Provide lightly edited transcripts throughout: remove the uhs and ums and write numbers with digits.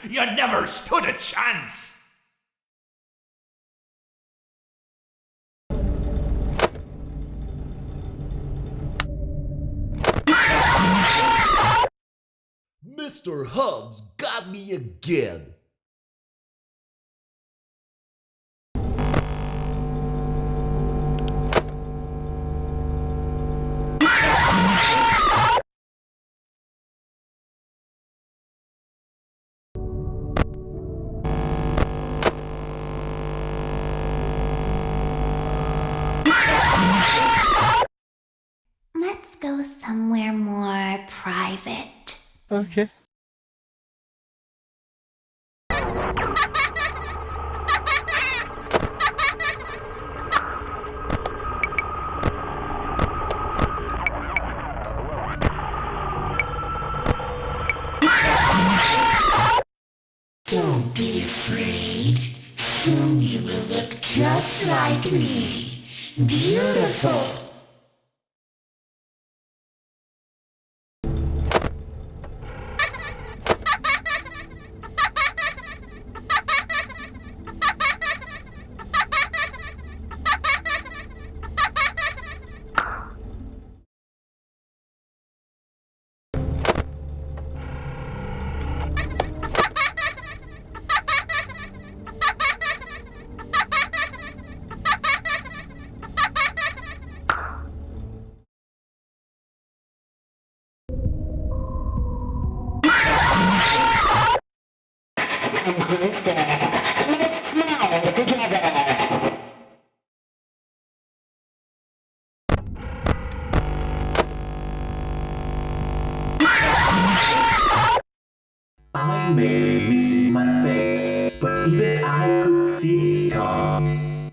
You never stood a chance! Mr. Hubs got me again. Let's go somewhere more private. Okay. Don't be afraid. Soon you will look just like me. Beautiful. Closer. Let's smile together. I may be missing my face, but even I could see his tongue.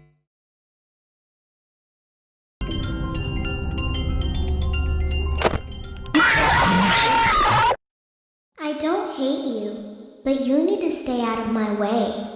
I don't hate you, but you need to stay out of my way.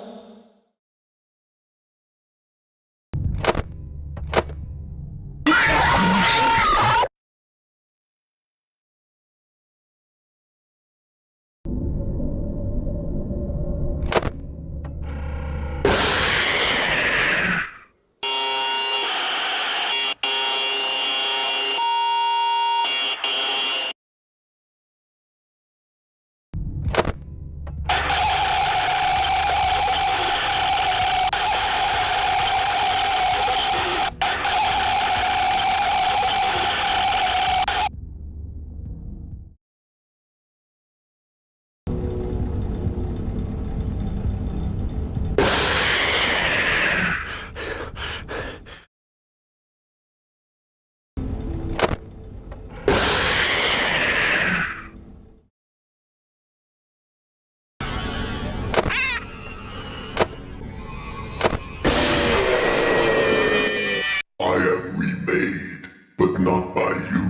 I am remade, but not by you,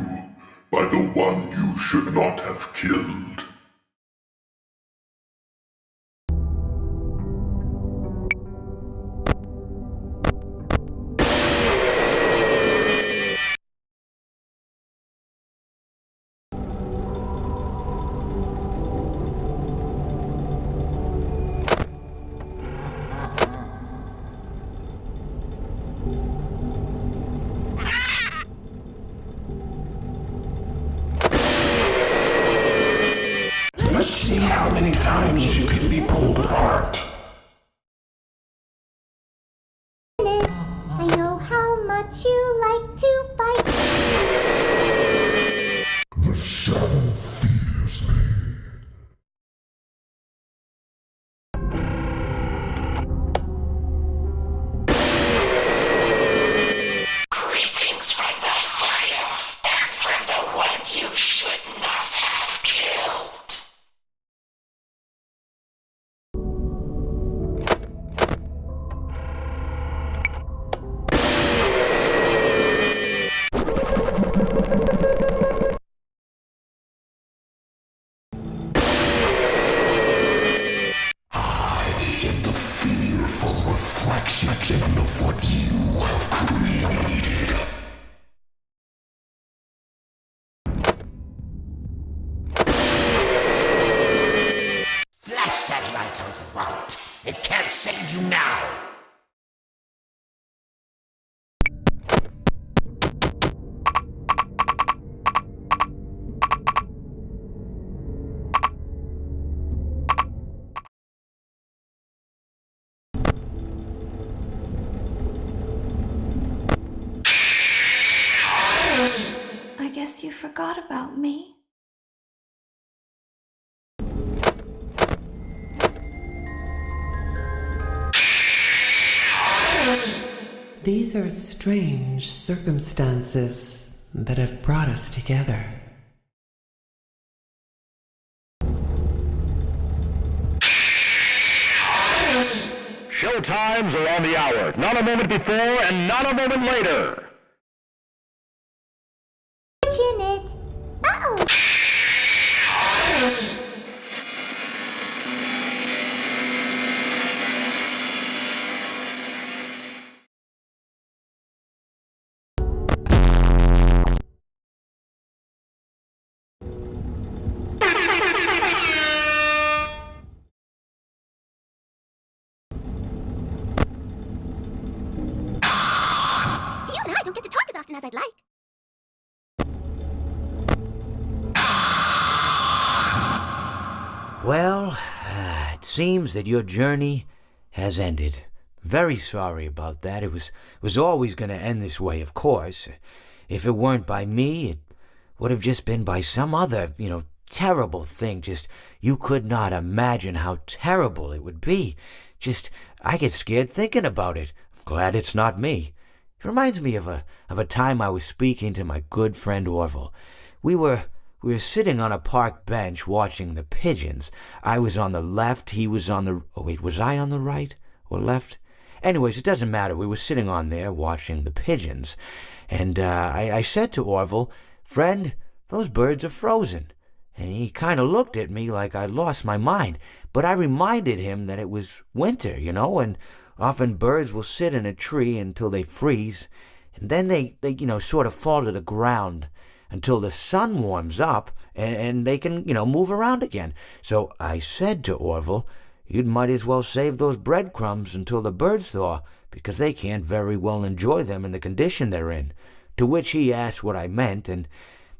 by the one you should not have killed. Let's see how many times you can be pulled apart. I know how much you like to fight. The shadow fears thee. Greetings from the fire and from the one you should not have killed. tell you what, it can't save you now. I guess you forgot about me. These are strange circumstances that have brought us together. Show times are on the hour. Not a moment before and not a moment later. Watching it. Uh-oh. You and I don't get to talk as often as I'd like. Well, it seems that your journey has ended. Very sorry about that. It was always going to end this way, of course. If it weren't by me, it would have just been by some other, terrible thing. Just, you could not imagine how terrible it would be. Just, I get scared thinking about it. I'm glad it's not me. It reminds me of a time I was speaking to my good friend Orville. We were sitting on a park bench watching the pigeons. I was on the left, he was on the... Oh, wait, was I on the right or left? Anyways, it doesn't matter. We were sitting on there watching the pigeons. And I said to Orville, "Friend, those birds are frozen." And he kind of looked at me like I'd lost my mind. But I reminded him that it was winter, and often birds will sit in a tree until they freeze. And then they sort of fall to the ground until the sun warms up and they can, move around again. So I said to Orville, "You might as well save those breadcrumbs until the birds thaw, because they can't very well enjoy them in the condition they're in." To which he asked what I meant, and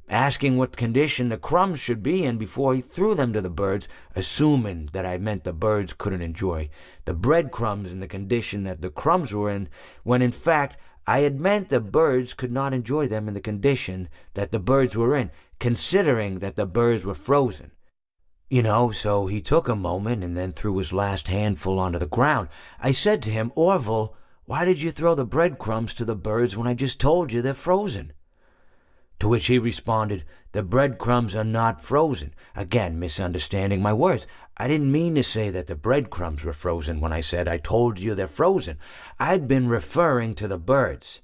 asking what condition the crumbs should be in before he threw them to the birds, assuming that I meant the birds couldn't enjoy the breadcrumbs in the condition that the crumbs were in, when in fact I had meant the birds could not enjoy them in the condition that the birds were in, considering that the birds were frozen. So he took a moment and then threw his last handful onto the ground. I said to him, "Orville, why did you throw the breadcrumbs to the birds when I just told you they're frozen?" To which he responded, "The breadcrumbs are not frozen." Again, misunderstanding my words. I didn't mean to say that the breadcrumbs were frozen when I said I told you they're frozen. I'd been referring to the birds.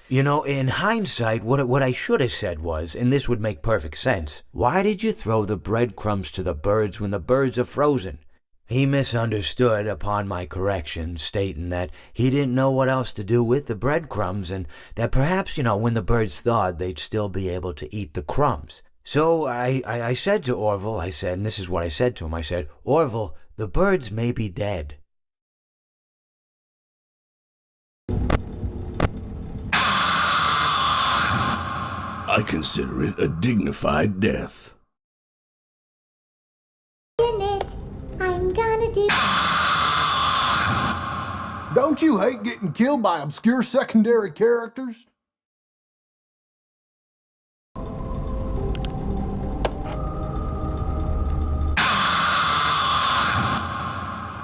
In hindsight, what I should have said was, and this would make perfect sense, "Why did you throw the breadcrumbs to the birds when the birds are frozen?" He misunderstood upon my correction, stating that he didn't know what else to do with the breadcrumbs, and that perhaps, when the birds thawed, they'd still be able to eat the crumbs. So I said to Orville, and this is what I said to him, I said, "Orville, the birds may be dead." I consider it a dignified death. In it. I'm gonna do. Don't you hate getting killed by obscure secondary characters?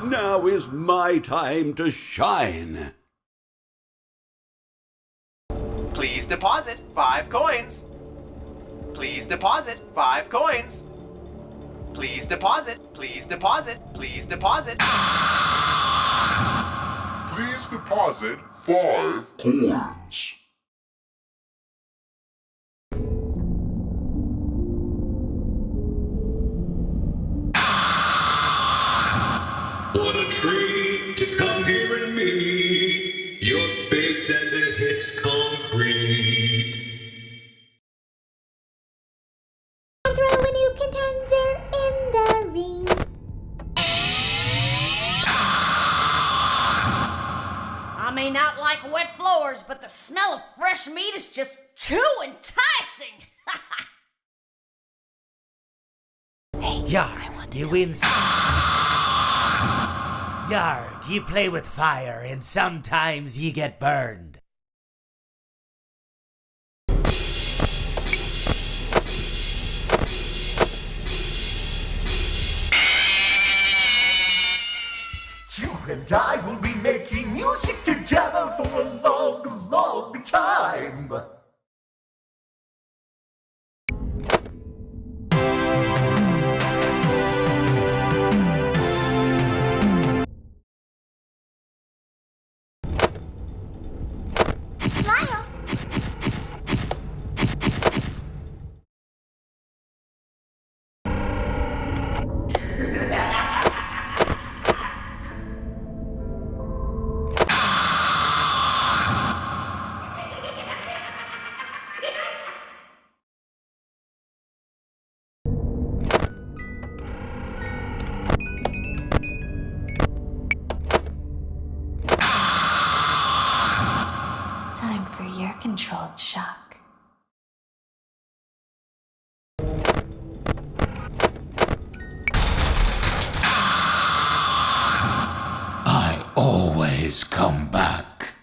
Now is my time to shine. Please deposit 5 coins. Please deposit 5 coins. Please deposit, please deposit, please deposit. Please deposit 5 coins. What a treat to come here and meet your face as it hits concrete. And throw a new contender in the ring. may not like wet floors, but the smell of fresh meat is just too enticing. Hey, Yarg, you win. Yarg, you play with fire, and sometimes you get burned. You and I will be making music together for a long, long time. Smile. Time for your controlled shock. I always come back.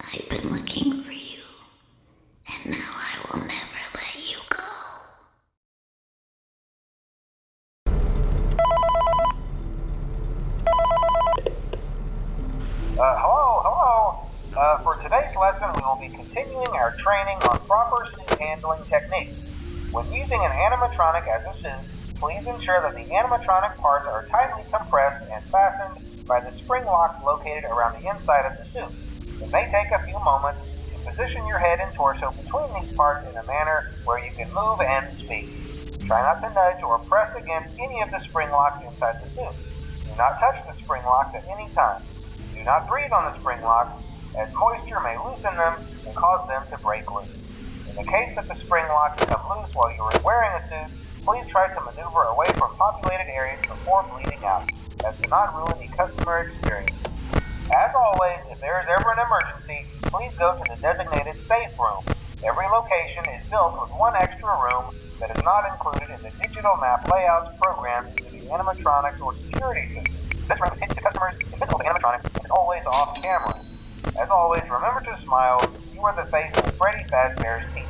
I've been looking for you, and now I will never let you go. Hello. For today's lesson, we will be continuing our training on proper suit handling techniques. When using an animatronic as a suit, please ensure that the animatronic parts are tightly compressed and fastened by the spring locks located around the inside of the suit. It may take a few moments to position your head and torso between these parts in a manner where you can move and speak. Try not to nudge or press against any of the spring locks inside the suit. Do not touch the spring locks at any time. Do not breathe on the spring locks, as moisture may loosen them and cause them to break loose. In the case that the spring locks come loose while you are wearing a suit, please try to maneuver away from populated areas before bleeding out, as to not ruin the customer experience. As always, if there is ever an emergency, please go to the designated safe room. Every location is built with one extra room that is not included in the digital map layouts programmed into the animatronics or security system. This room is hidden to customers, invisible to animatronics, and is always off camera. As always, remember to smile. You are the face of Freddy Fazbear's team.